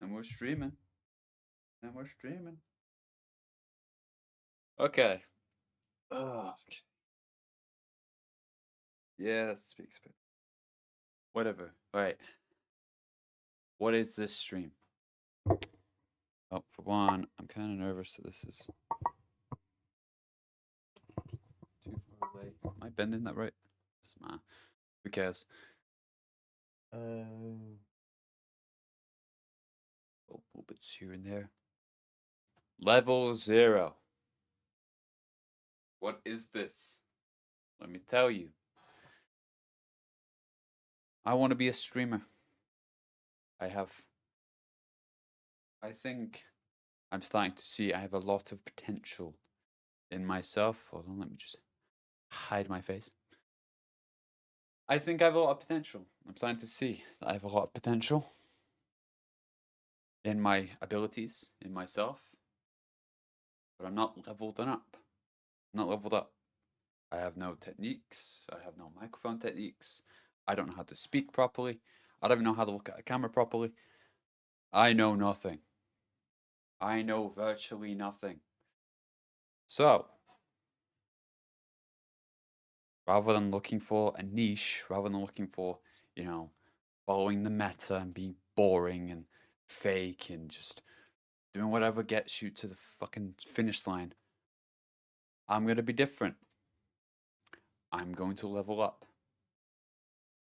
And we're streaming. And we're streaming. Okay. Oh, yeah, that speaks. Whatever. All right. What is this stream? Oh, for one, I'm kind of nervous that this is too far away. Am I bending that right? Man, who cares? Oh, little bits here and there. Level 0. What is this? Let me tell you. I want to be a streamer. I think I'm starting to see I have a lot of potential in myself. Hold on, let me just hide my face. I think I have a lot of potential. I'm starting to see that I have a lot of potential in my abilities, in myself, but I'm not leveled up. I'm not leveled up. I have no techniques. I have no microphone techniques. I don't know how to speak properly. I don't even know how to look at a camera properly. I know nothing. I know virtually nothing. So, rather than looking for a niche, rather than looking for, following the meta and being boring and fake and just doing whatever gets you to the fucking finish line, I'm going to be different. I'm going to level up.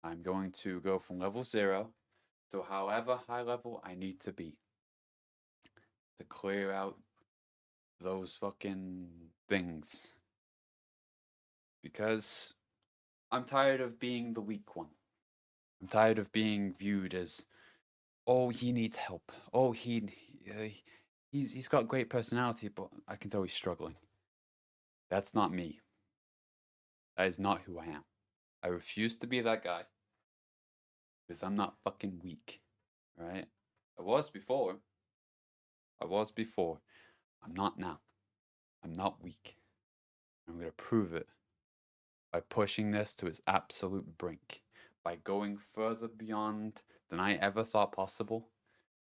I'm going to go from level 0 to however high level I need to be to clear out those fucking things. Because I'm tired of being the weak one. I'm tired of being viewed as, oh, he needs help. Oh, he's got great personality, but I can tell he's struggling. That's not me. That is not who I am. I refuse to be that guy because I'm not fucking weak, right? I was before. I'm not now. I'm not weak. I'm going to prove it by pushing this to its absolute brink, by going further beyond than I ever thought possible,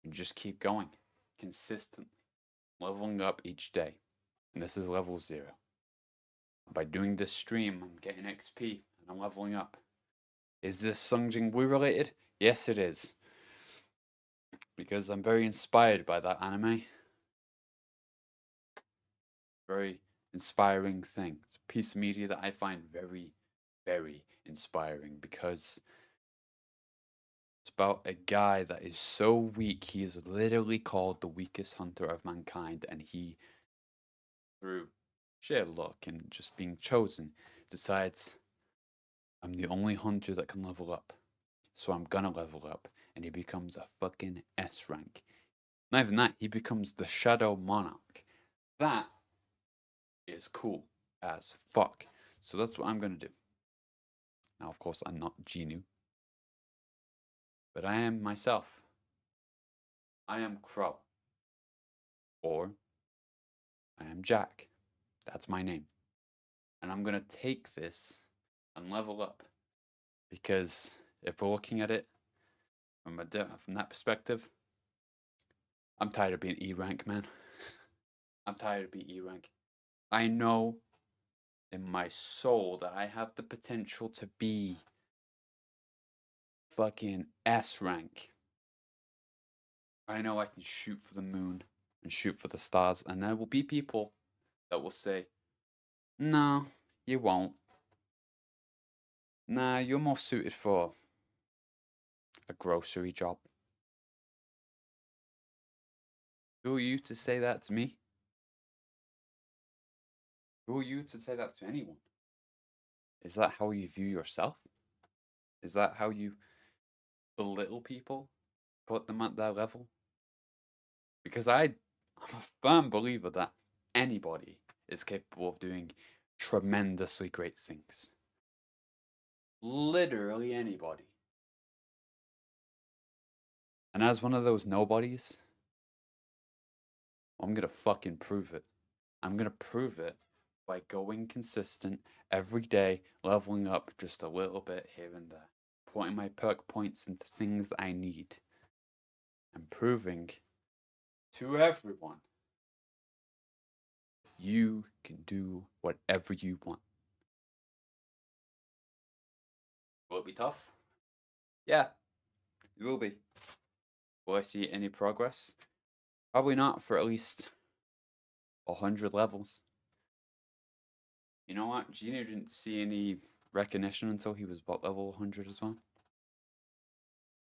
and just keep going consistently, leveling up each day. And this is level 0. By doing this stream, I'm getting XP and I'm leveling up. Is this Sung Jin Woo related? Yes, it is. Because I'm very inspired by that anime. Very inspiring thing. It's a piece of media that I find very, very inspiring because it's about a guy that is so weak, he is literally called the weakest hunter of mankind, and he, through sheer luck and just being chosen, decides, I'm the only hunter that can level up, so I'm gonna level up, and he becomes a fucking S rank. Not even that, he becomes the Shadow Monarch. That is cool as fuck. So that's what I'm gonna do. Now, of course, I'm not Genu, but I am myself. I am Crow. Or I am Jack. That's my name. And I'm gonna take this and level up. Because if we're looking at it from that perspective, I'm tired of being E rank, man. I'm tired of being E rank. I know in my soul that I have the potential to be fucking S rank. I know I can shoot for the moon and shoot for the stars, and there will be people that will say, no, you won't. Nah, you're more suited for a grocery job. Who are you to say that to me? Who are you to say that to anyone? Is that how you view yourself? Is that how you belittle people? Put them at their level? Because I'm a firm believer that anybody is capable of doing tremendously great things. Literally anybody. And as one of those nobodies, I'm gonna fucking prove it. I'm gonna prove it by going consistent every day, leveling up just a little bit here and there, putting my perk points into things that I need, and proving to everyone, you can do whatever you want. Will it be tough? Yeah, it will be. Will I see any progress? Probably not for at least 100 levels. You know what? Gino didn't see any recognition until he was about level 100 as well.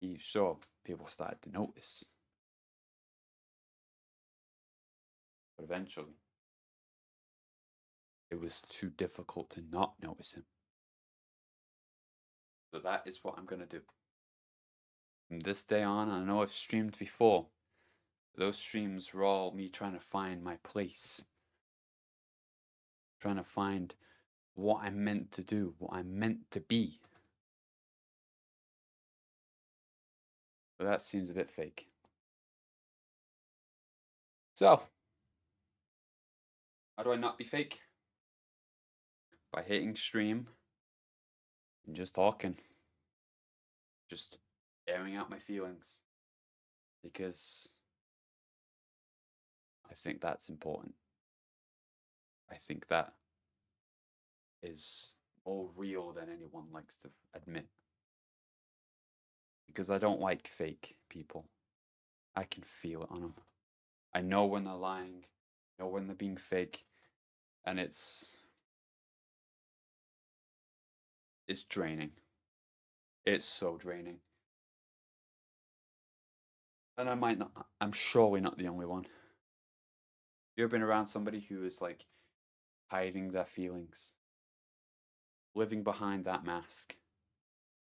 He saw people started to notice. But eventually, it was too difficult to not notice him. So that is what I'm going to do. From this day on, I know I've streamed before. Those streams were all me trying to find my place. Trying to find what I'm meant to do, what I'm meant to be. But that seems a bit fake. So, how do I not be fake? By hitting stream and just talking. Just airing out my feelings. Because I think that's important. I think that is more real than anyone likes to admit. Because I don't like fake people. I can feel it on them. I know when they're lying, I know when they're being fake, and it's draining. It's so draining. And I'm surely not the only one. You ever been around somebody who is like hiding their feelings, living behind that mask,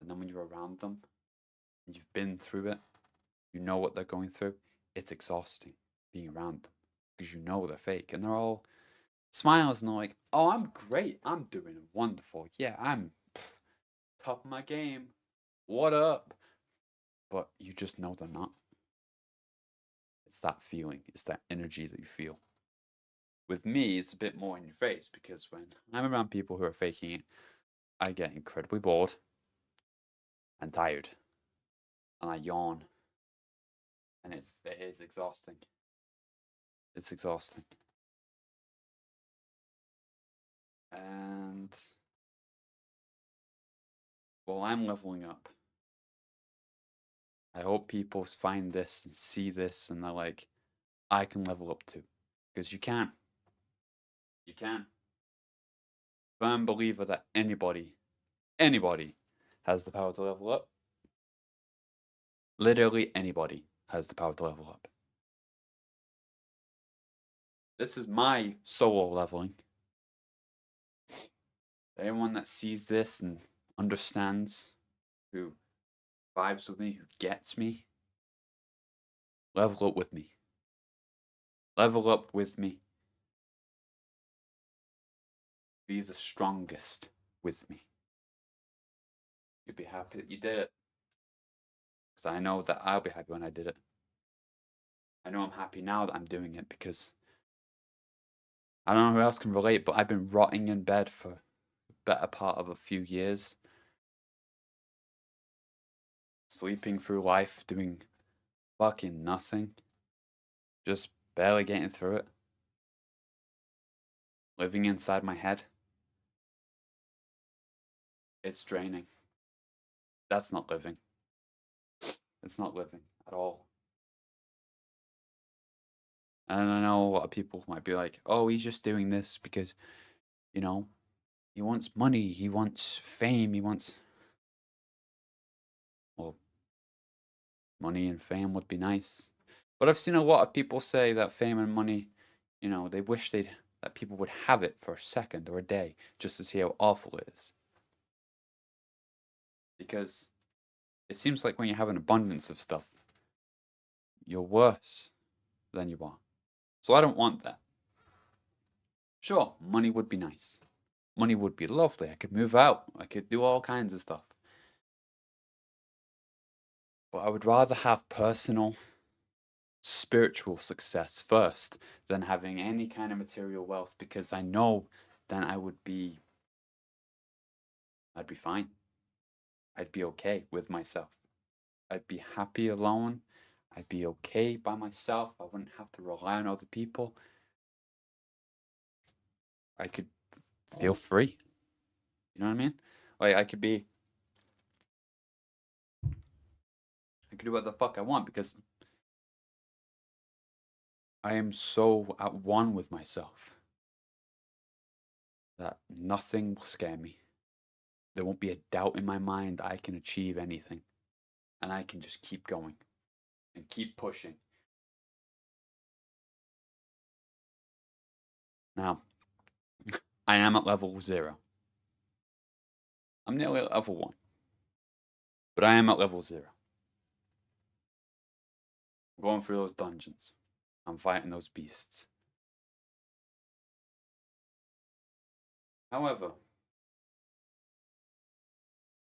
and then when you're around them and you've been through it, you know what they're going through, it's exhausting being around them because you know they're fake and they're all smiles and they're like, oh, I'm great, I'm doing wonderful, yeah, I'm top of my game, what up? But you just know they're not. It's that feeling, it's that energy that you feel. With me, it's a bit more in your face because when I'm around people who are faking it, I get incredibly bored and tired, and I yawn, and it is exhausting. It's exhausting. And while I'm leveling up, I hope people find this and see this and they're like, I can level up too. Because you can. You can. Firm believer that anybody has the power to level up. Literally anybody has the power to level up. This is my solo leveling. Anyone that sees this and understands, who vibes with me, who gets me, level up with me. Level up with me. Be the strongest with me. You'll be happy that you did it. Because I know that I'll be happy when I did it. I know I'm happy now that I'm doing it because I don't know who else can relate, but I've been rotting in bed for the better part of a few years. Sleeping through life, doing fucking nothing. Just barely getting through it. Living inside my head. It's draining. That's not living. It's not living at all. And I know a lot of people might be like, oh, he's just doing this because, you know, he wants money, he wants fame, he wants. Well, money and fame would be nice. But I've seen a lot of people say that fame and money, you know, they wish that people would have it for a second or a day just to see how awful it is. Because it seems like when you have an abundance of stuff, you're worse than you are. So I don't want that. Sure, money would be nice. Money would be lovely. I could move out. I could do all kinds of stuff. But I would rather have personal, spiritual success first than having any kind of material wealth because I know then I'd be fine. I'd be okay with myself. I'd be happy alone. I'd be okay by myself. I wouldn't have to rely on other people. I could feel free. You know what I mean? Like I could do what the fuck I want because I am so at one with myself that nothing will scare me. There won't be a doubt in my mind that I can achieve anything. And I can just keep going and keep pushing. Now, I am at level 0. I'm nearly at level 1. But I am at level 0. I'm going through those dungeons. I'm fighting those beasts. However,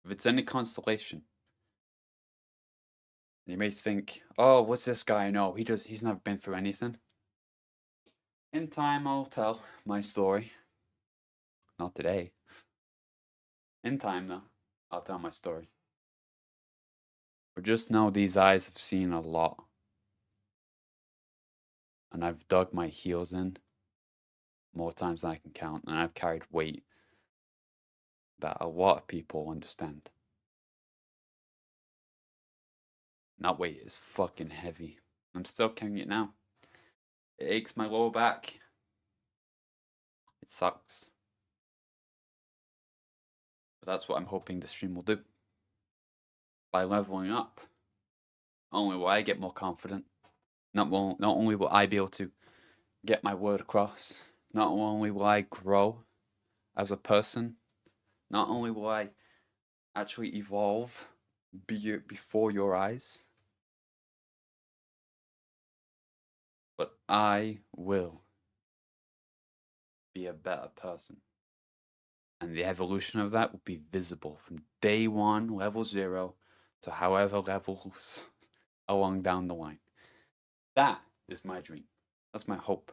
if it's any consolation, you may think, oh, what's this guy know? He's never been through anything. In time, I'll tell my story. Not today. In time, though, I'll tell my story. But just know these eyes have seen a lot. And I've dug my heels in more times than I can count. And I've carried weight that a lot of people understand. And that weight is fucking heavy. I'm still carrying it now. It aches my lower back. It sucks. But that's what I'm hoping the stream will do. By leveling up, not only will I get more confident, not only will I be able to get my word across, not only will I grow as a person, not only will I actually evolve before your eyes, but I will be a better person. And the evolution of that will be visible from day 1, level 0, to however levels along down the line. That is my dream. That's my hope.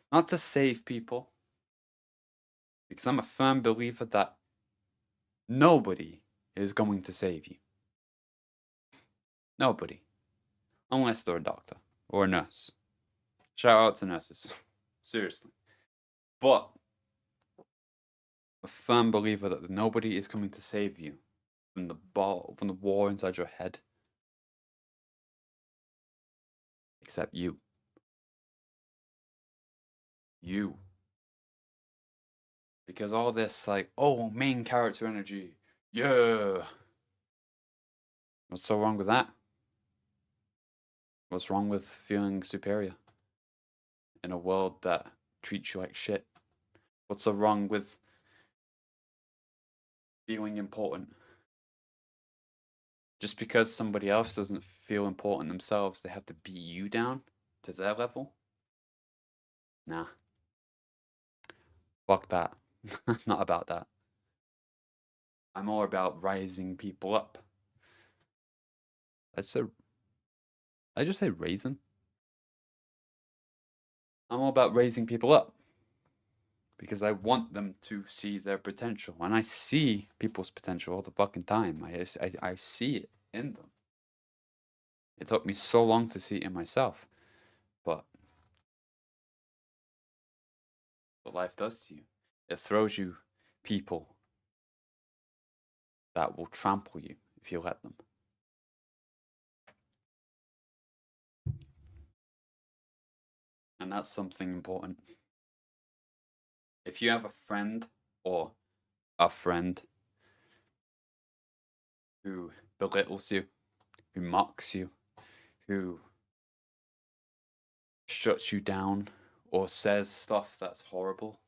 Not to save people, because I'm a firm believer that nobody is going to save you. Nobody. Unless they're a doctor or a nurse. Shout out to nurses. Seriously. But a firm believer that nobody is coming to save you from the war inside your head. Except you. You. Because all this, like, oh, main character energy. Yeah. What's so wrong with that? What's wrong with feeling superior in a world that treats you like shit? What's so wrong with feeling important? Just because somebody else doesn't feel important themselves, they have to beat you down to their level? Nah. Fuck that. Not about that. I'm more about rising people up. I just say raising. I'm all about raising people up. Because I want them to see their potential. And I see people's potential all the fucking time. I see it in them. It took me so long to see it in myself. But what life does to you, it throws you people that will trample you if you let them. And that's something important. If you have a friend or a friend who belittles you, who mocks you, who shuts you down, or says stuff that's horrible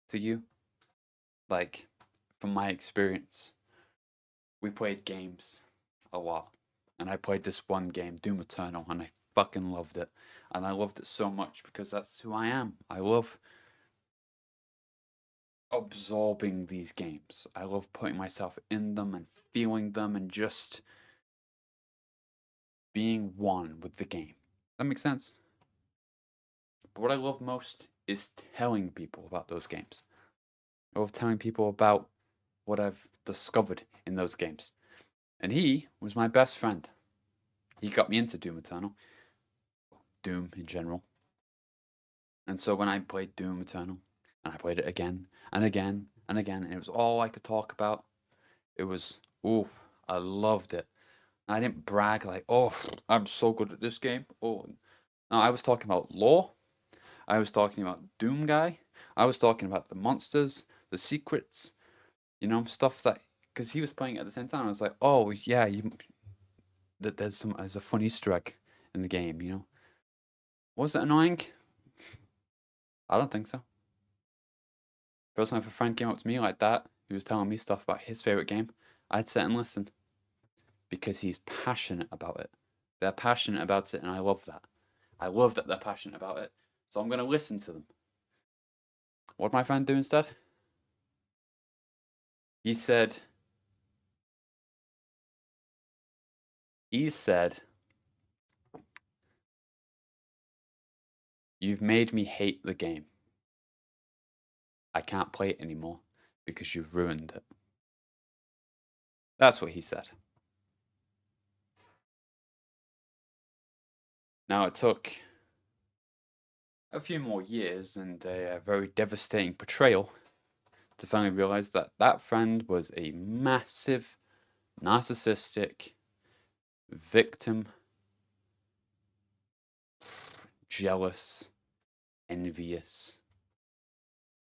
to you, like from my experience, we played games a lot. And I played this one game, Doom Eternal, and I fucking loved it. And I loved it so much because that's who I am. I love absorbing these games. I love putting myself in them and feeling them and just being one with the game. That makes sense? But what I love most is telling people about those games. I love telling people about what I've discovered in those games. And he was my best friend. He got me into Doom Eternal. Doom in general. And so when I played Doom Eternal, and I played it again and again and again, and it was all I could talk about, it was, ooh, I loved it. I didn't brag like, oh, I'm so good at this game. Oh, no, I was talking about lore. I was talking about Doom Guy. I was talking about the monsters, the secrets, stuff that, because he was playing it at the same time. I was like, oh yeah, that there's a fun Easter egg in the game. Was it annoying? I don't think so. Personally, if a friend came up to me like that, he was telling me stuff about his favorite game, I'd sit and listen because he's passionate about it. They're passionate about it, and I love that. I love that they're passionate about it, so I'm going to listen to them. What did my friend do instead? He said, you've made me hate the game. I can't play it anymore because you've ruined it. That's what he said. Now, it took a few more years and a very devastating betrayal to finally realize that that friend was a massive, narcissistic, victim, jealous, envious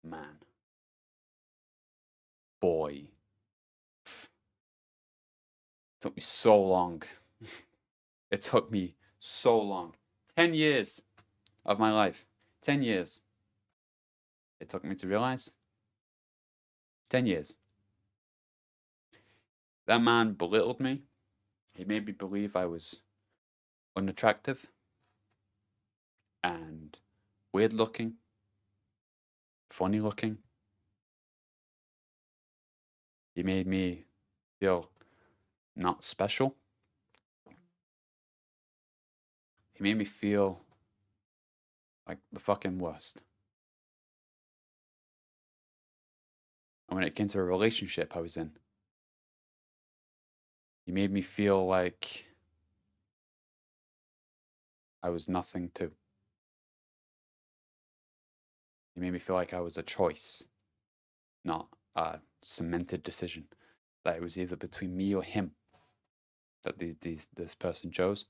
man. Boy. It took me so long. It took me so long. 10 years of my life. 10 years. It took me to realize. 10 years. That man belittled me. He made me believe I was unattractive and weird looking, funny looking. He made me feel not special. He made me feel like the fucking worst. And when it came to a relationship I was in, he made me feel like I was nothing too. He made me feel like I was a choice, not a cemented decision. That it was either between me or him that this person chose.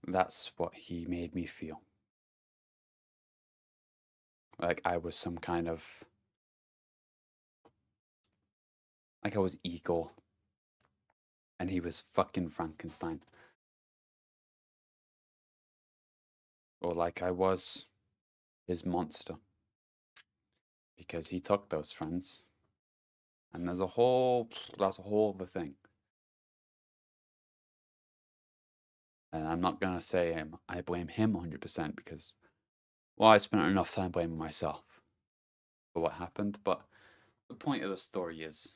That's what he made me feel. Like I was some kind of, like I was Igor and he was fucking Frankenstein. Or like I was his monster. Because he took those friends. And that's a whole other thing. And I'm not gonna say I blame him 100% because, well, I spent enough time blaming myself for what happened. But the point of the story is,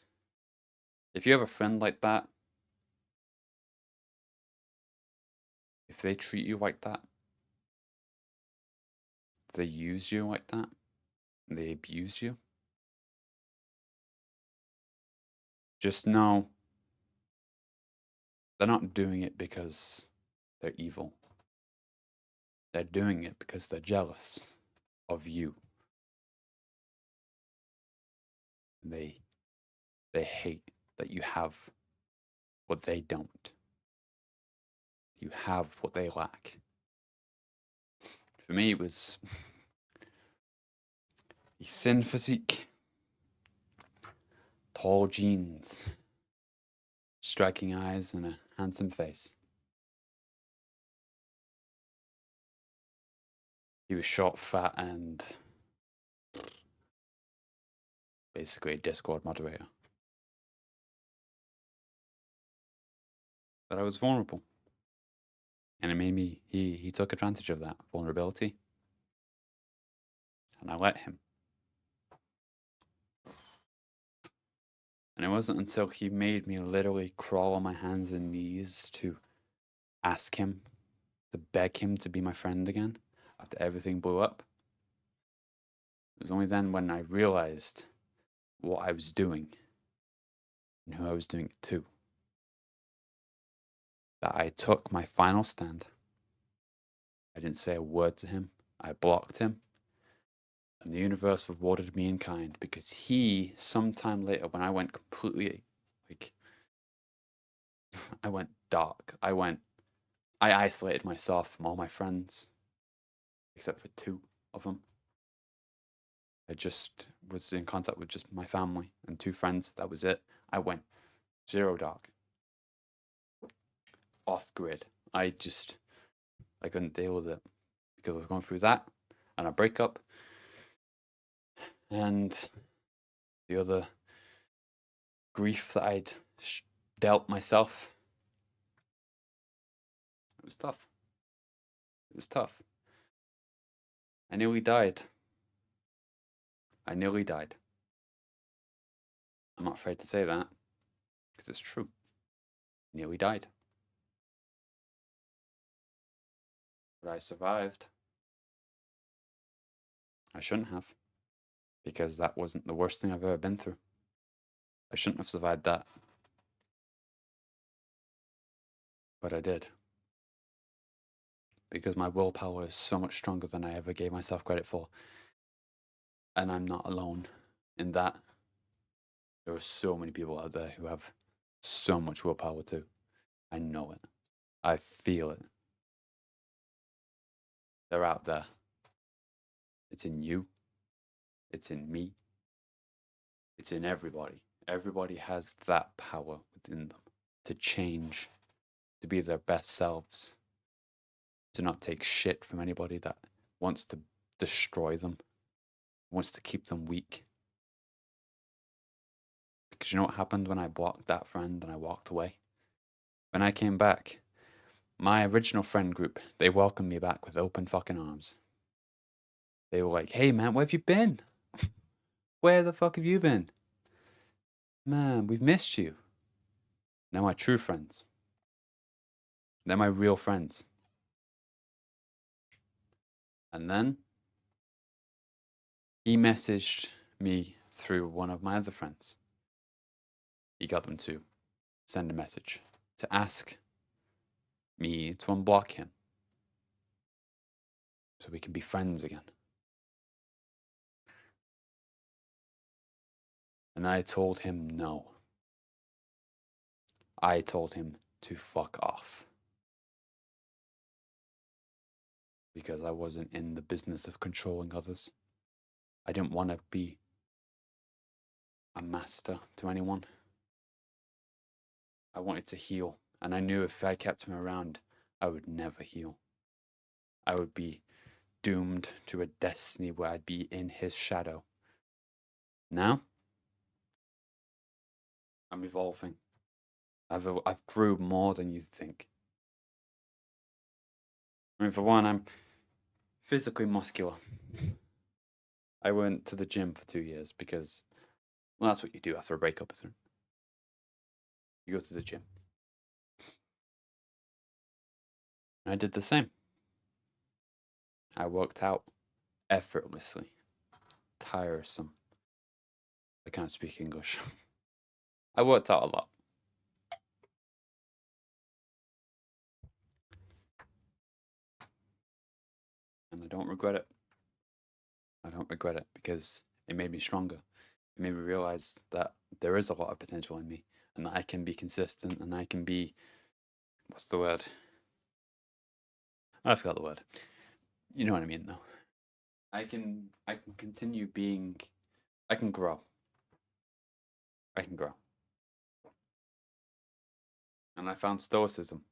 if you have a friend like that, if they treat you like that, if they use you like that, and they abuse you, just know they're not doing it because they're evil. They're doing it because they're jealous of you. They hate that you have what they don't. You have what they lack. For me, it was a thin physique, tall jeans, striking eyes, and a handsome face. He was short, fat, and basically a Discord moderator. But I was vulnerable. And it made me, he took advantage of that vulnerability. And I let him. And it wasn't until he made me literally crawl on my hands and knees to ask him, to beg him to be my friend again after everything blew up. It was only then when I realized what I was doing and who I was doing it to. that I took my final stand. I didn't say a word to him. I blocked him. And the universe rewarded me in kind because he, sometime later, when I went completely, like, I went dark. I isolated myself from all my friends, except for 2 of them. I just was in contact with just my family and 2 friends. That was it. I went 0 dark. Off grid. I couldn't deal with it because I was going through that and a breakup and the other grief that I'd dealt myself. It was tough. It was tough. I nearly died. I nearly died. I'm not afraid to say that because it's true. I nearly died. But I survived. I shouldn't have because that wasn't the worst thing I've ever been through. I shouldn't have survived that. But I did. Because my willpower is so much stronger than I ever gave myself credit for. And I'm not alone in that. There are so many people out there who have so much willpower too. I know it. I feel it. They're out there. It's in you. It's in me. It's in everybody. Everybody has that power within them to change, to be their best selves, to not take shit from anybody that wants to destroy them, wants to keep them weak. Because you know what happened when I blocked that friend and I walked away? When I came back, my original friend group, they welcomed me back with open fucking arms. They were like, hey man, where have you been? Where the fuck have you been? Man, we've missed you. They're my true friends. They're my real friends. And then he messaged me through one of my other friends. He got them to send a message to ask me to unblock him so we can be friends again. And I told him no. I told him to fuck off. Because I wasn't in the business of controlling others. I didn't want to be a master to anyone. I wanted to heal, and I knew if I kept him around, I would never heal. I would be doomed to a destiny where I'd be in his shadow. Now, I'm evolving. I've grew more than you think. I mean, for one, I'm physically muscular. I went to the gym for 2 years because, well, that's what you do after a breakup, isn't it? You go to the gym. I did the same. I worked out effortlessly. Tiresome. I can't speak English. I worked out a lot. And I don't regret it. I don't regret it because it made me stronger. It made me realize that there is a lot of potential in me and that I can be consistent and I can be, what's the word? I forgot the word. You know what I mean though. I can continue being, I can grow. I can grow. And I found stoicism.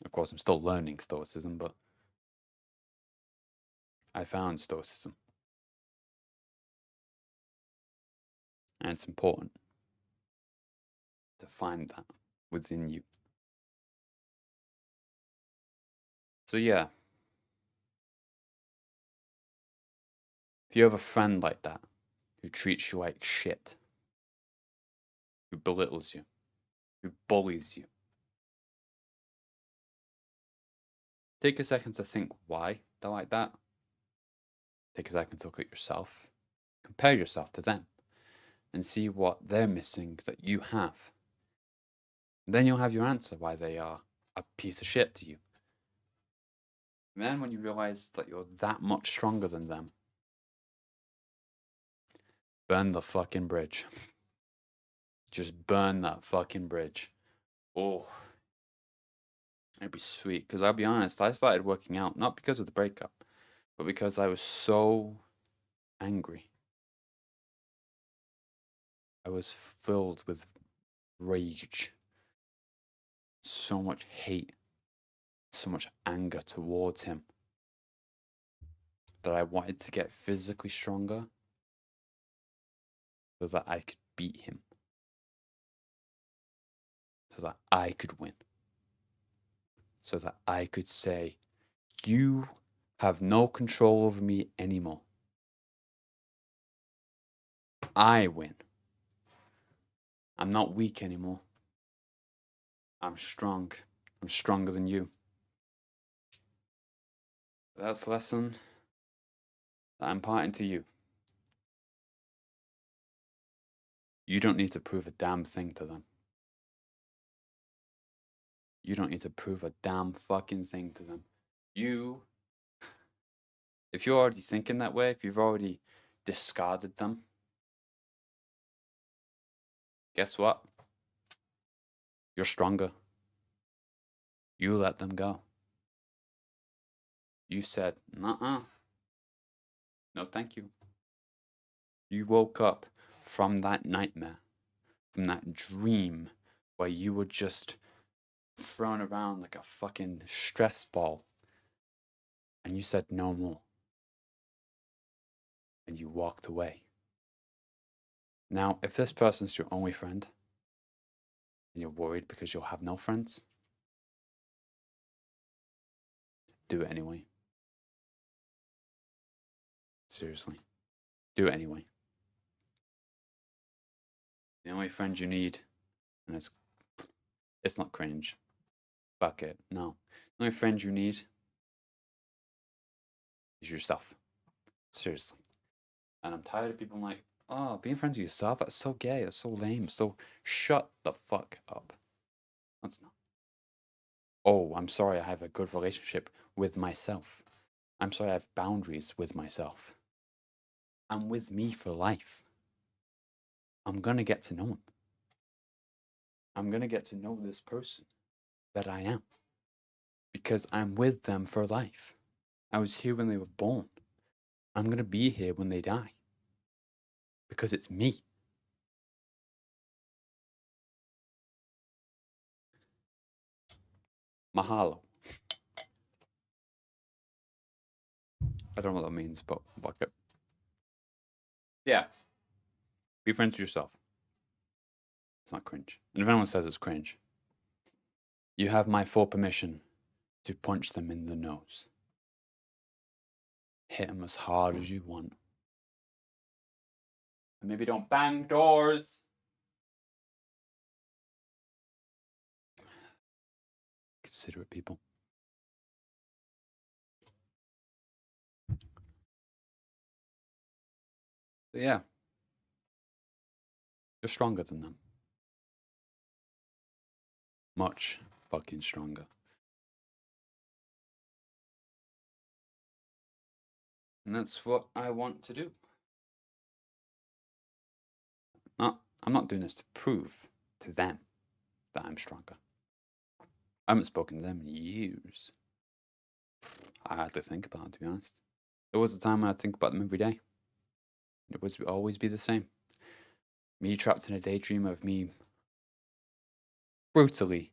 Of course, I'm still learning stoicism, but I found stoicism. And it's important to find that within you. So yeah, if you have a friend like that who treats you like shit, who belittles you, who bullies you, take a second to think why they're like that. Take a second to look at yourself, compare yourself to them, and see what they're missing that you have. Then you'll have your answer why they are a piece of shit to you. And then when you realize that you're that much stronger than them, burn the fucking bridge. Just burn that fucking bridge. Oh, it'd be sweet. Because I'll be honest, I started working out not because of the breakup, but because I was so angry. I was filled with rage, so much hate, so much anger towards him that I wanted to get physically stronger so that I could beat him, so that I could win, so that I could say, "You have no control over me anymore. I win. I'm not weak anymore. I'm strong. I'm stronger than you." That's the lesson that I'm imparting to you. You don't need to prove a damn thing to them. You don't need to prove a damn fucking thing to them. If you're already thinking that way, if you've already discarded them, guess what? You're stronger. You let them go. You said, "Nuh-uh. No, thank you." You woke up from that nightmare, from that dream where you were just thrown around like a fucking stress ball, and you said no more. And you walked away. Now, if this person's your only friend, and you're worried because you'll have no friends, do it anyway. Seriously. Do it anyway. The only friend you need, and it's not cringe. Fuck it. No. The only friend you need is yourself. Seriously. And I'm tired of people like, "Oh, being friends with yourself, that's so gay, that's so lame." So shut the fuck up. That's not. Oh, I'm sorry I have a good relationship with myself. I'm sorry I have boundaries with myself. I'm with me for life. I'm gonna get to know him. I'm gonna get to know this person that I am. Because I'm with them for life. I was here when they were born. I'm gonna be here when they die. Because it's me. Mahalo. I don't know what that means, but fuck it. Yeah. Be friends with yourself. It's not cringe. And if anyone says it's cringe, you have my full permission to punch them in the nose. Hit them as hard as you want. And maybe don't bang doors. Considerate people. But yeah. You're stronger than them. Much fucking stronger. And that's what I want to do. I'm not doing this to prove to them that I'm stronger. I haven't spoken to them in years. I hardly think about it, to be honest. There was a time when I'd think about them every day. It would always be the same. Me trapped in a daydream of me brutally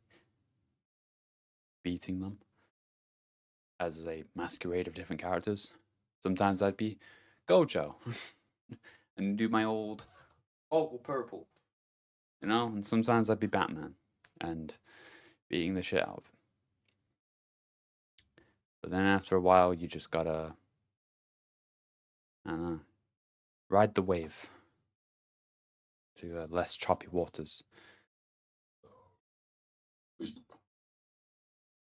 beating them as a masquerade of different characters. Sometimes I'd be Gojo and do my old Uncle Purple, and sometimes I'd be Batman and beating the shit out of him. But then after a while, you just gotta, I don't know, ride the wave to less choppy waters.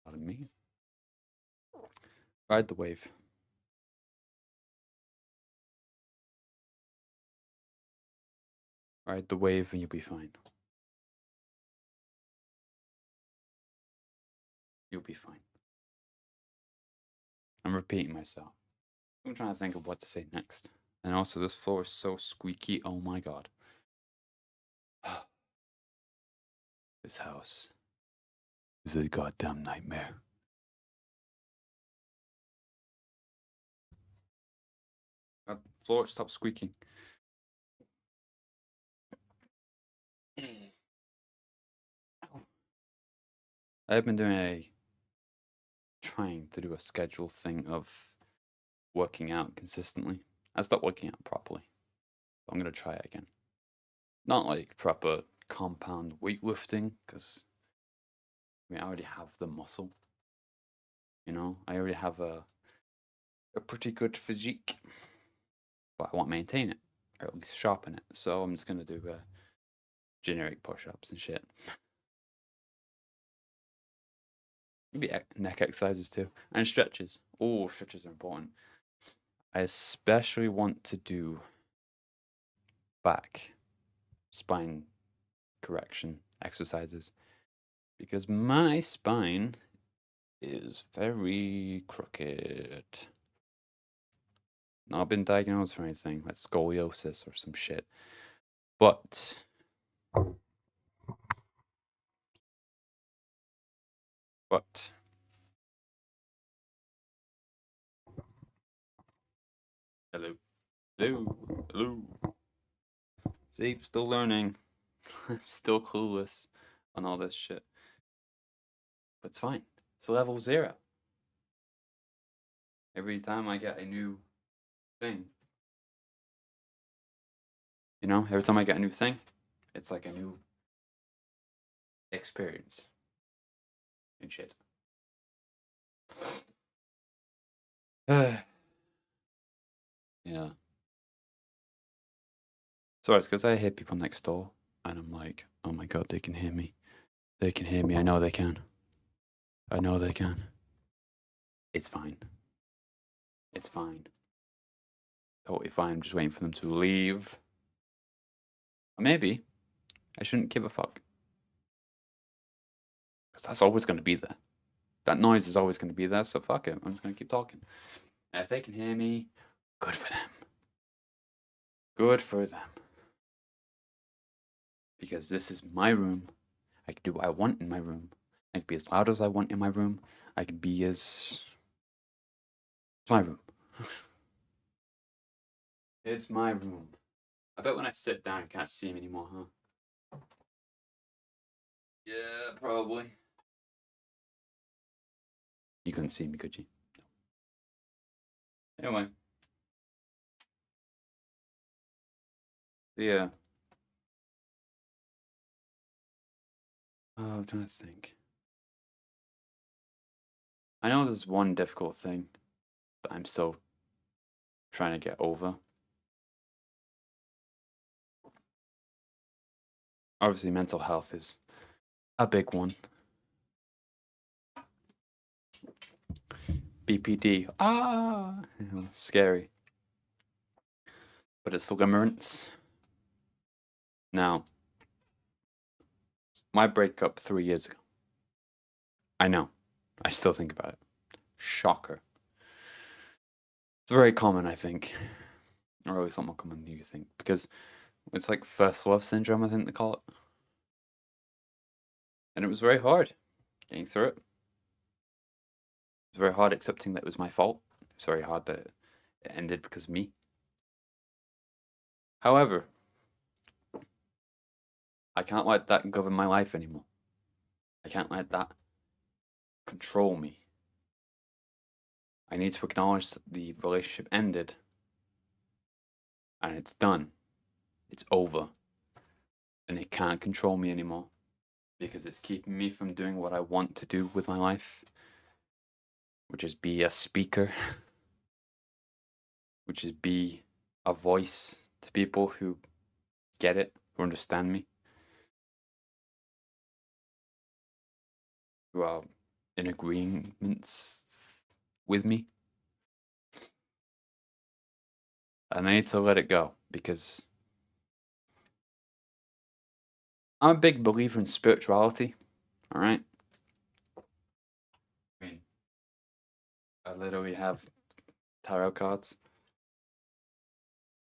Pardon me. Ride the wave. Ride the wave and you'll be fine. You'll be fine. I'm repeating myself. I'm trying to think of what to say next. And also, this floor is so squeaky. Oh my god. This house is a goddamn nightmare. The floor, stop squeaking. I've been trying to do a schedule thing of working out consistently. I stopped working out properly. I'm gonna try it again. Not like proper compound weightlifting, because I already have the muscle. You know, I already have a pretty good physique, but I want to maintain it, or at least sharpen it. So I'm just gonna do generic push-ups and shit. Maybe neck exercises too, and stretches. Oh, stretches are important. I especially want to do back, spine correction exercises, because my spine is very crooked. Not been diagnosed for anything like scoliosis or some shit, but hello, hello, hello. See, still learning. I'm still clueless on all this shit, but it's fine. It's level 0. Every time I get a new thing, you know, every time I get a new thing, it's like a new experience and shit. Yeah. Sorry, it's because I hear people next door, and I'm like, oh my god, they can hear me. They can hear me. I know they can. I know they can. It's fine. It's fine. Totally fine. I'm just waiting for them to leave. Or maybe I shouldn't give a fuck. Because that's always going to be there. That noise is always going to be there, so fuck it. I'm just going to keep talking. And if they can hear me, good for them. Good for them. Because this is my room. I can do what I want in my room. I can be as loud as I want in my room. I can be as... It's my room. It's my room. I bet when I sit down, you can't see me anymore, huh? Yeah, probably. You couldn't see me, could you? Anyway. Yeah. Oh, I'm trying to think. I know there's one difficult thing that I'm still trying to get over. Obviously, mental health is a big one. BPD. Ah! Scary. But it's still Limerence. Now, my breakup 3 years ago. I know. I still think about it. Shocker. It's very common, I think. Or at least not more common than you think. Because it's like first love syndrome, I think they call it. And it was very hard getting through it. It was very hard accepting that it was my fault. It was very hard that it ended because of me. However, I can't let that govern my life anymore. I can't let that control me. I need to acknowledge that the relationship ended and it's done. It's over. And it can't control me anymore because it's keeping me from doing what I want to do with my life, which is be a speaker, which is be a voice to people who get it, who understand me, who are in agreements with me. And I need to let it go because I'm a big believer in spirituality, all right? I literally have tarot cards.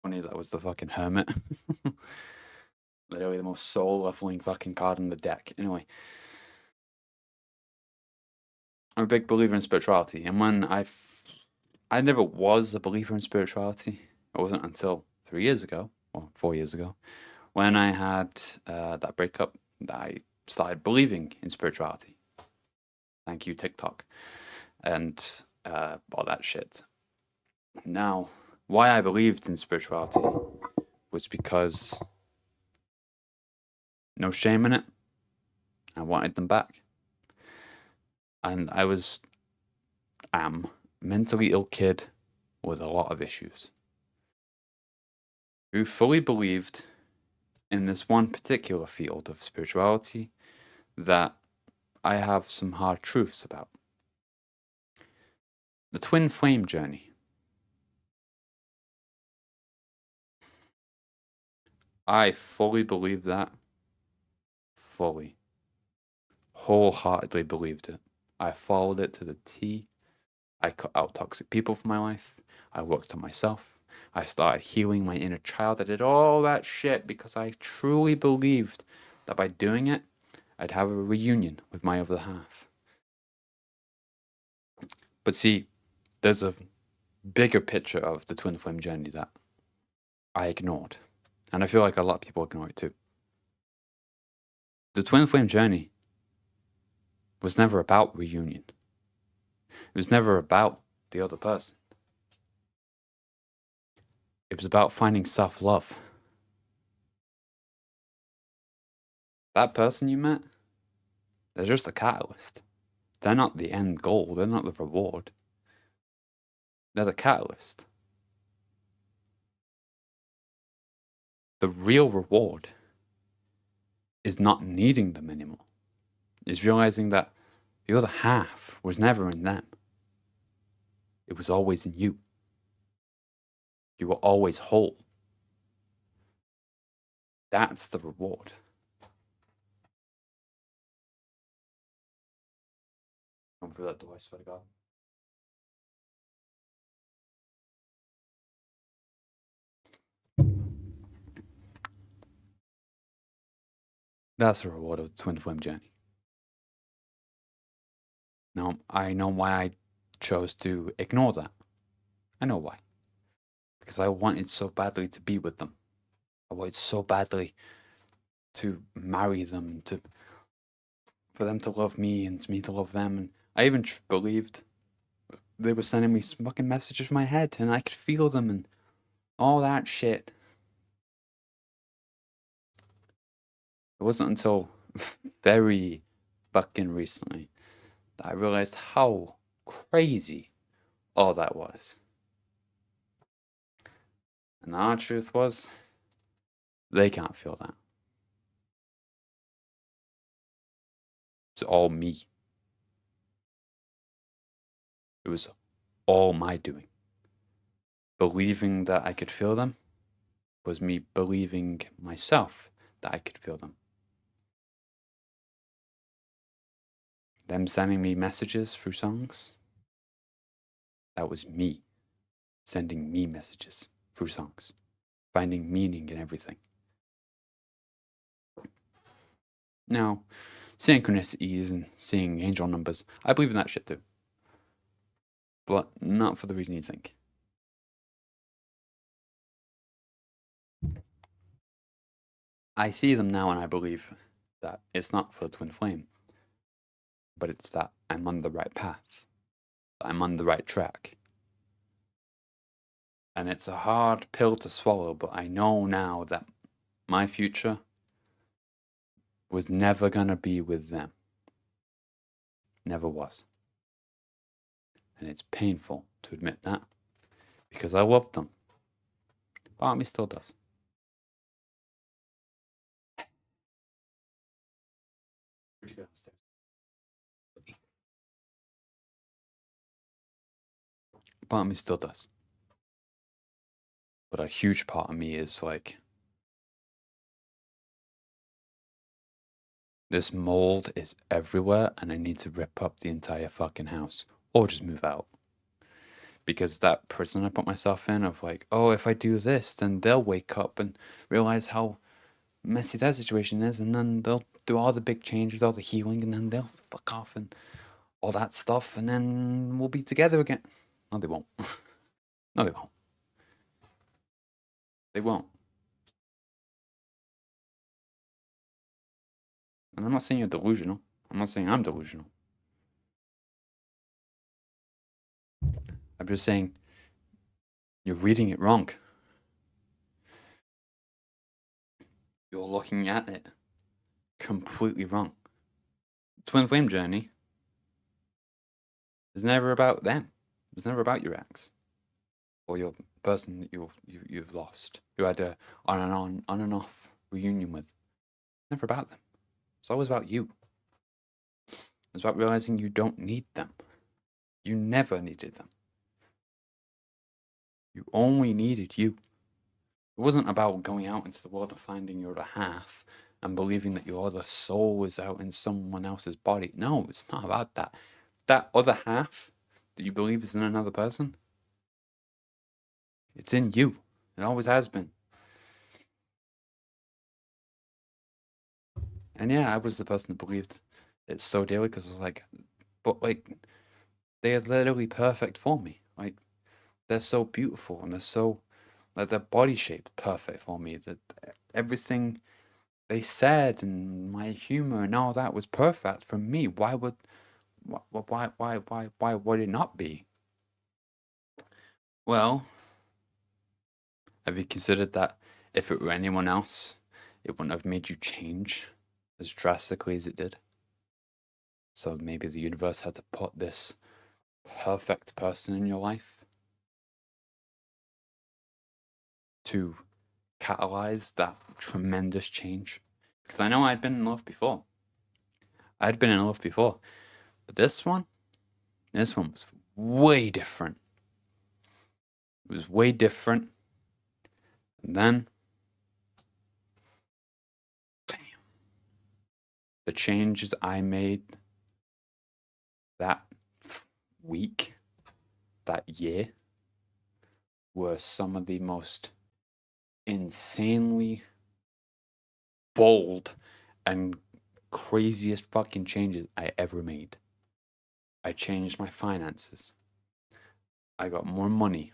Funny that was the fucking hermit. Literally the most soul leveling fucking card in the deck. Anyway, I'm a big believer in spirituality, and when I never was a believer in spirituality. It wasn't until 3 years ago, or 4 years ago, when I had that breakup that I started believing in spirituality. Thank you, TikTok, and all that shit. Now, why I believed in spirituality was because no shame in it. I wanted them back. And am mentally ill kid with a lot of issues who fully believed in this one particular field of spirituality that I have some hard truths about. The twin flame journey. I fully believe that. Fully. Wholeheartedly believed it. I followed it to the T. I cut out toxic people from my life. I worked on myself. I started healing my inner child. I did all that shit because I truly believed that by doing it, I'd have a reunion with my other half. But see, there's a bigger picture of the twin flame journey that I ignored. And I feel like a lot of people ignore it too. The twin flame journey was never about reunion. It was never about the other person. It was about finding self-love. That person you met, they're just a catalyst. They're not the end goal. They're not the reward. They're the catalyst. The real reward is not needing them anymore. Is realizing that the other half was never in them. It was always in you. You were always whole. That's the reward. Come through that door, I swear to God. That's the reward of the twin flame journey. Now, I know why I chose to ignore that. I know why. Because I wanted so badly to be with them. I wanted so badly to marry them, for them to love me and me to love them. And I even believed they were sending me fucking messages from my head and I could feel them and all that shit. It wasn't until very fucking recently that I realized how crazy all that was. And the hard truth was, they can't feel that. It's all me. It was all my doing. Believing that I could feel them was me believing myself that I could feel them. Them sending me messages through songs, that was me sending me messages through songs, finding meaning in everything. Now, synchronicities and seeing angel numbers, I believe in that shit too. But not for the reason you think. I see them now and I believe that it's not for the twin flame, but it's that I'm on the right path, that I'm on the right track. And it's a hard pill to swallow, but I know now that my future was never gonna be with them. Never was. And it's painful to admit that, because I loved them. Part of me still does. Where'd you go downstairs? Part of me still does. But a huge part of me is like, this mold is everywhere and I need to rip up the entire fucking house or just move out. because that prison I put myself in of like, oh, if I do this, then they'll wake up and realize how messy that situation is, and then they'll do all the big changes, all the healing, and then they'll fuck off and all that stuff, and then we'll be together again. No, they won't. No, they won't. They won't. And I'm not saying you're delusional. I'm not saying I'm delusional. I'm just saying you're reading it wrong. You're looking at it completely wrong. Twin flame journey is never about them. It's never about your ex or your person that you've lost. You had a on and off reunion with. Never about them. It's always about you. It's about realizing you don't need them. You never needed them. You only needed you. It wasn't about going out into the world and finding your other half and believing that your other soul is out in someone else's body. No, it's not about that. That other half that you believe is in another person, it's in you. It always has been. And yeah, I was the person that believed it so dearly because I was like, but like, they are literally perfect for me. Like, they're so beautiful and they're so, like, their body shape perfect for me. That everything they said and my humor and all that was perfect for me. Why would it not be? Well, have you considered that if it were anyone else, it wouldn't have made you change as drastically as it did? So maybe the universe had to put this perfect person in your life to catalyze that tremendous change. Because I know I'd been in love before. I'd been in love before. But this one was way different. It was way different. And then, bam, the changes I made that week, that year, were some of the most insanely bold and craziest fucking changes I ever made. I changed my finances. I got more money.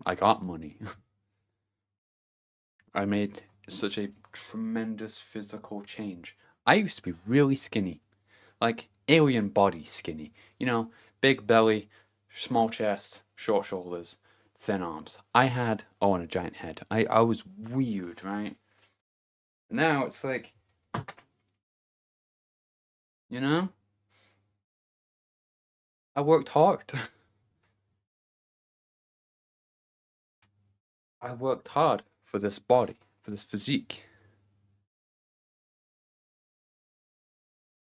I got money. I made such a tremendous physical change. I used to be really skinny, like alien body skinny. You know, big belly, small chest, short shoulders, thin arms. I had, oh, and a giant head. I was weird, right? Now it's like, you know, I worked hard. I worked hard for this body, for this physique.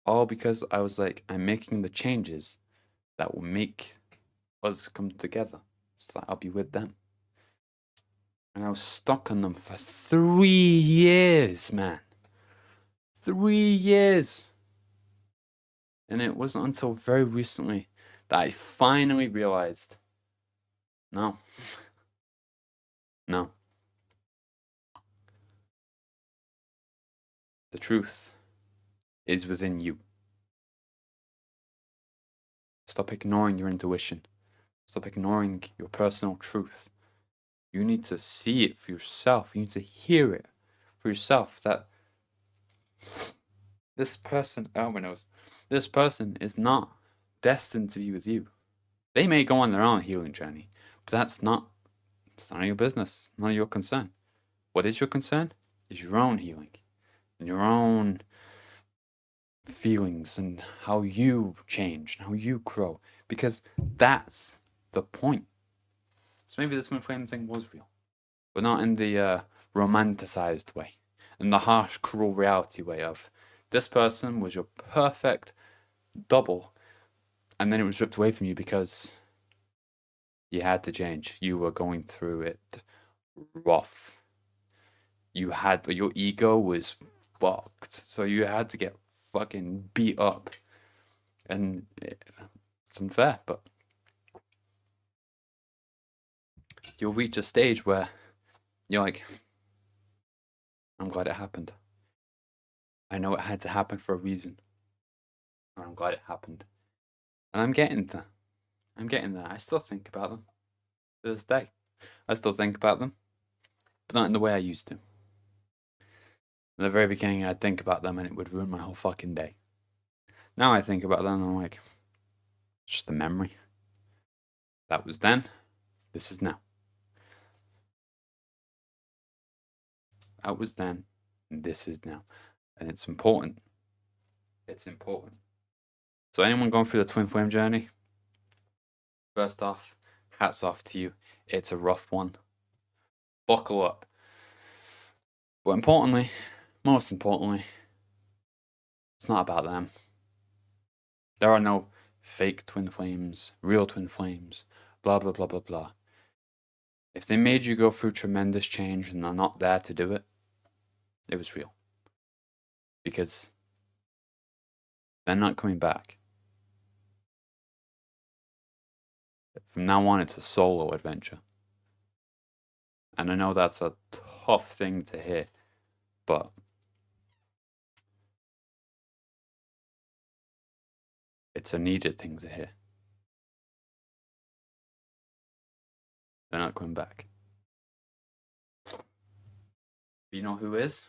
All because I was like, I'm making the changes that will make us come together. So I'll be with them. And I was stuck on them for 3 years, man. 3 years. And it wasn't until very recently that I finally realized, no. No. The truth is within you. Stop ignoring your intuition. Stop ignoring your personal truth. You need to see it for yourself. You need to hear it for yourself that this person, oh my nose, this person is not destined to be with you. They may go on their own healing journey, but it's none of your business. It's none of your concern. What is your concern is your own healing and your own feelings and how you change and how you grow, because that's the point. So maybe this twin flame thing was real, but not in the romanticized way, in the harsh, cruel reality way of this person was your perfect double, and then it was ripped away from you because you had to change. You were going through it rough. You had, your ego was fucked, so you had to get fucking beat up, and it's unfair, but you'll reach a stage where you're like, I'm glad it happened. I know it had to happen for a reason. And I'm glad it happened. And I'm getting there. I'm getting there. I still think about them to this day. I still think about them, but not in the way I used to. In the very beginning, I'd think about them and it would ruin my whole fucking day. Now I think about them and I'm like, it's just a memory. That was then. This is now. That was then. And this is now. And it's important. It's important. So anyone going through the twin flame journey? First off, hats off to you. It's a rough one. Buckle up. But importantly, most importantly, it's not about them. There are no fake twin flames, real twin flames, blah, blah, blah, blah, blah. If they made you go through tremendous change and they're not there to do it, it was real. Because they're not coming back. From now on, it's a solo adventure. And I know that's a tough thing to hear, but it's a needed thing to hear. They're not coming back. But you know who is?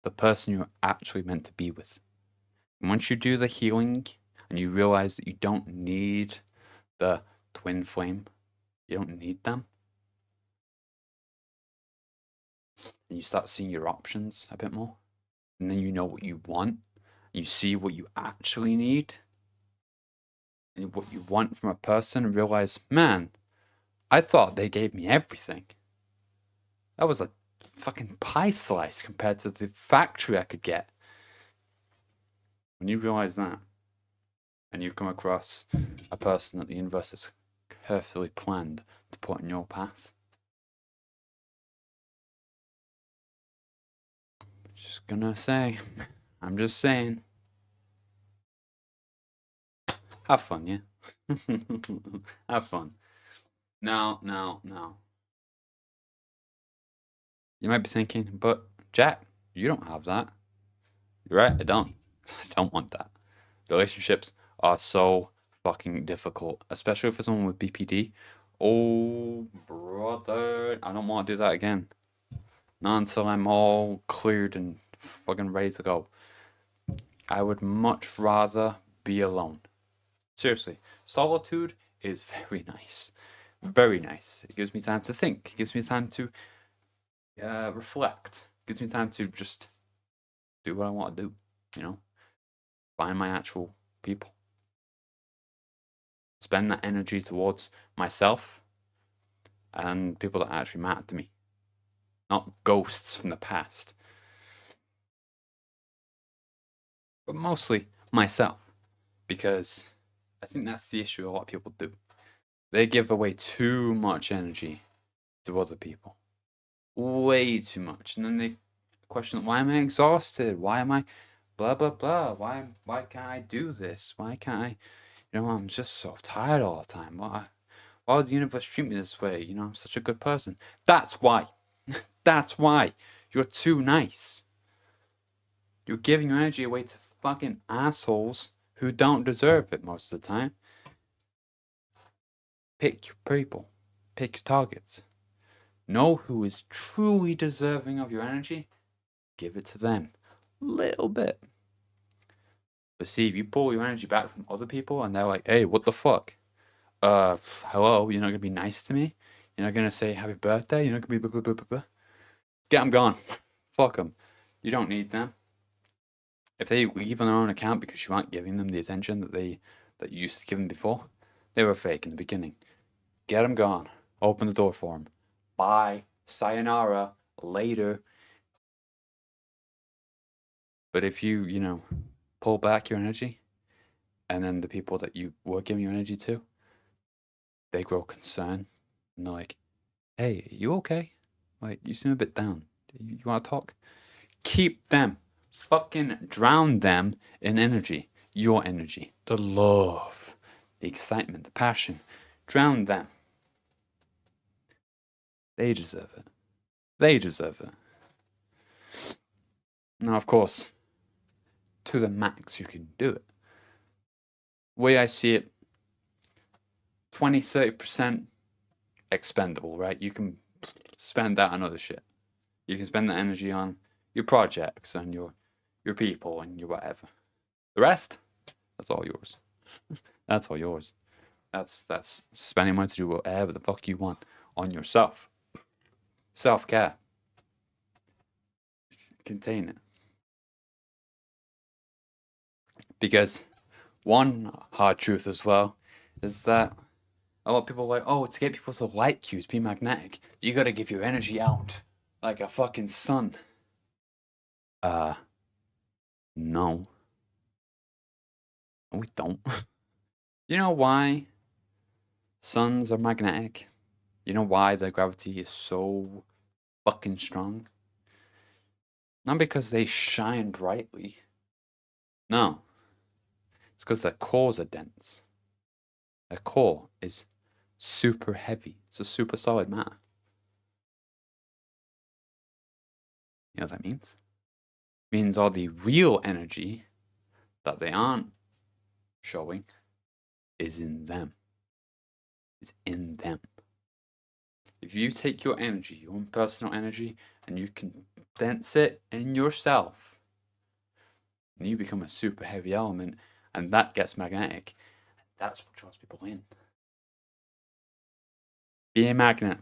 The person you're actually meant to be with. And once you do the healing and you realize that you don't need the twin flame, you don't need them, and you start seeing your options a bit more, and then you know what you want, you see what you actually need, and what you want from a person, and realize, man, I thought they gave me everything. That was a fucking pie slice compared to the factory I could get. When you realize that, and you come across a person that the universe has carefully planned to put in your path, just gonna say, I'm just saying, have fun, yeah? Have fun. Now. You might be thinking, but Jack, you don't have that. You're right, I don't. I don't want that. Relationships are so fucking difficult, especially for someone with BPD. Oh, brother, I don't want to do that again. Not until I'm all cleared and fucking ready to go. I would much rather be alone. Seriously, solitude is very nice. Very nice. It gives me time to think. It gives me time to reflect. It gives me time to just do what I want to do, you know? Find my actual people. Spend that energy towards myself and people that actually matter to me. Not ghosts from the past. But mostly myself. Because I think that's the issue a lot of people do. They give away too much energy to other people. Way too much. And then they question, why am I exhausted? Why am I blah, blah, blah? Why can't I do this? Why can't I, I'm just so tired all the time. Why would the universe treat me this way? I'm such a good person. That's why. That's why. You're too nice. You're giving your energy away to fucking assholes who don't deserve it most of the time. Pick your people. Pick your targets. Know who is truly deserving of your energy. Give it to them. Little bit. But see, if you pull your energy back from other people and they're like, hey, what the fuck? Hello, you're not going to be nice to me? You're not going to say happy birthday? You're not going to be blah, blah, blah, blah. Get them gone. Fuck them. You don't need them. If they leave on their own account because you aren't giving them the attention that you used to give them before, they were fake in the beginning. Get them gone. Open the door for them. Bye. Sayonara. Later. But if you, pull back your energy, and then the people that you were giving your energy to, they grow concerned, and they're like, hey, are you okay? Like, you seem a bit down. You want to talk? Keep them. Fucking drown them in energy. Your energy. The love. The excitement. The passion. Drown them. They deserve it. They deserve it. Now, of course, to the max you can do it. The way I see it, 20-30% expendable, right? You can spend that on other shit. You can spend that energy on your projects and your people and your whatever. The rest, that's all yours. That's all yours. That's spending money to do whatever the fuck you want on yourself. Self-care. Contain it. Because one hard truth as well is that a lot of people are like, oh, to get people to like you, to be magnetic, you gotta give your energy out like a fucking sun. No. We don't. You know why suns are magnetic? You know why their gravity is so fucking strong? Not because they shine brightly. No. It's because their cores are dense. Their core is super heavy. It's a super solid matter. You know what that means? It means all the real energy that they aren't showing is in them. Is in them. If you take your energy, your own personal energy, and you condense it in yourself, and you become a super heavy element, and that gets magnetic, that's what draws people in. Be a magnet.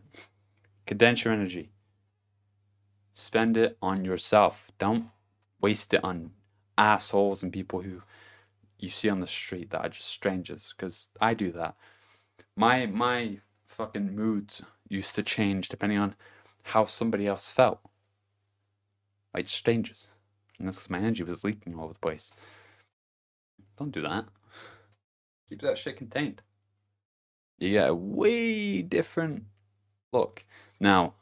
Condense your energy. Spend it on yourself. Don't waste it on assholes and people who you see on the street that are just strangers, because I do that. My fucking moods used to change depending on how somebody else felt. Like strangers. And that's because my energy was leaking all over the place. Don't do that. Keep that shit contained. You get a way different look. Now,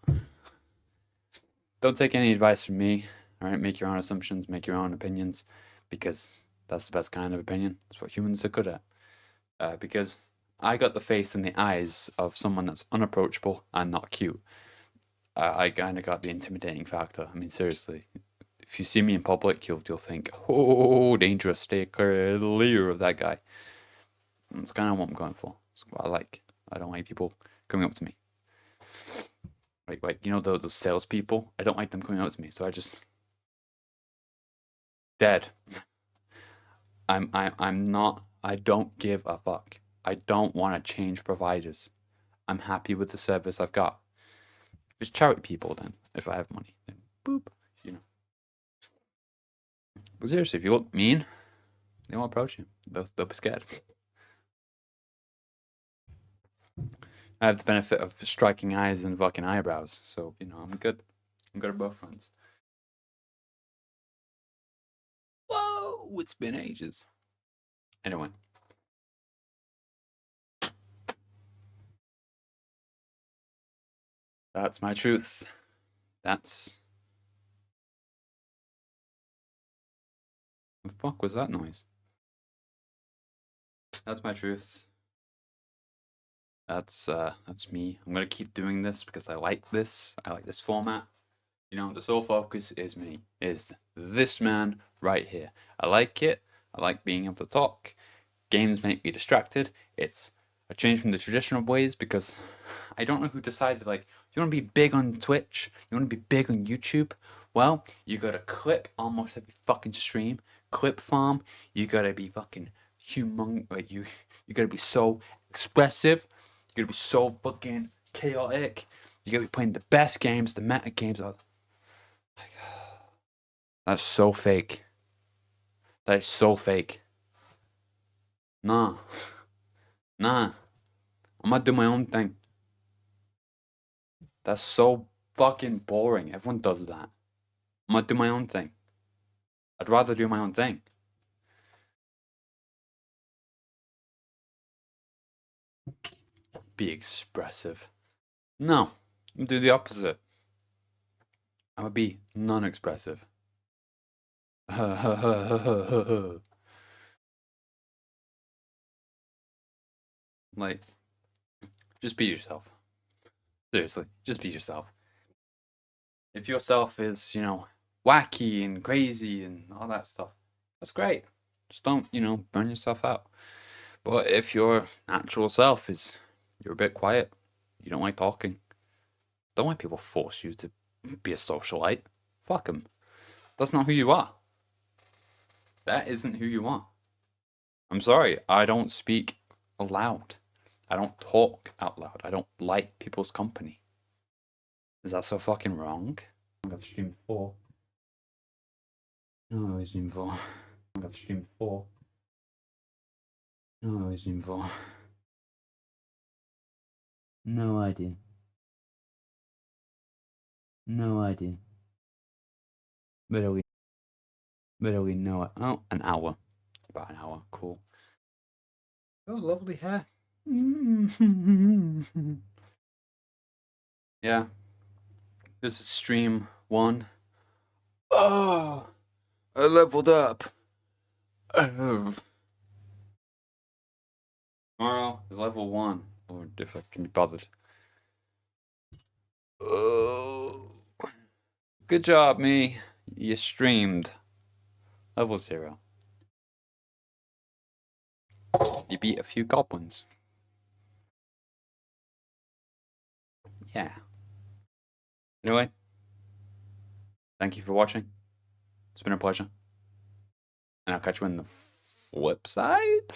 don't take any advice from me. Alright, make your own assumptions, make your own opinions, because that's the best kind of opinion. That's what humans are good at. Because I got the face and the eyes of someone that's unapproachable and not cute. I kind of got the intimidating factor. I mean, seriously, if you see me in public, you'll think, oh, dangerous, stay clear of that guy. And that's kind of what I'm going for. It's what I like. I don't like people coming up to me. Like you know those salespeople. I don't like them coming up to me, so I just dead. I'm not. I don't give a fuck. I don't want to change providers. I'm happy with the service I've got. If it's charity people, then if I have money, then boop, you know. But seriously, if you look mean, they won't approach you. They'll be scared. I have the benefit of striking eyes and fucking eyebrows, so you know I'm good. I'm good at both fronts. Whoa, it's been ages. Anyway. That's my truth. That's... What the fuck was that noise? That's my truth. That's me. I'm gonna keep doing this because I like this. I like this format. You know, the sole focus is me. Is this man right here. I like it. I like being able to talk. Games make me distracted. It's a change from the traditional ways because I don't know who decided, like, you want to be big on Twitch? You want to be big on YouTube? Well, you gotta clip almost every fucking stream. Clip farm. You gotta be fucking like you gotta be so expressive. You gotta be so fucking chaotic. You gotta be playing the best games, the meta games. Like, that's so fake. That is so fake. Nah. Nah. I'm gonna do my own thing. That's so fucking boring. Everyone does that. I'm gonna do my own thing. I'd rather do my own thing. Be expressive. No. I'm gonna do the opposite. I'm gonna be non-expressive. Like, just be yourself. Seriously, just be yourself. If yourself is, wacky and crazy and all that stuff, that's great. Just don't, burn yourself out. But if your natural self is, you're a bit quiet, you don't like talking, don't let people force you to be a socialite. Fuck them. That's not who you are. That isn't who you are. I'm sorry, I don't speak aloud. I don't talk out loud. I don't like people's company. Is that so fucking wrong? I've streamed 4. No, I've streamed 4. I've streamed 4. No, I've streamed 4. No idea. No idea. Literally no. Oh, an hour. About an hour. Cool. Oh, lovely hair. Yeah. This is stream 1. Oh, I leveled up. Oh. Tomorrow is level 1. Or if I can be bothered. Oh. Good job, me. You streamed. Level 0. You beat a few goblins. Yeah. Anyway, thank you for watching. It's been a pleasure. And I'll catch you in the flip side.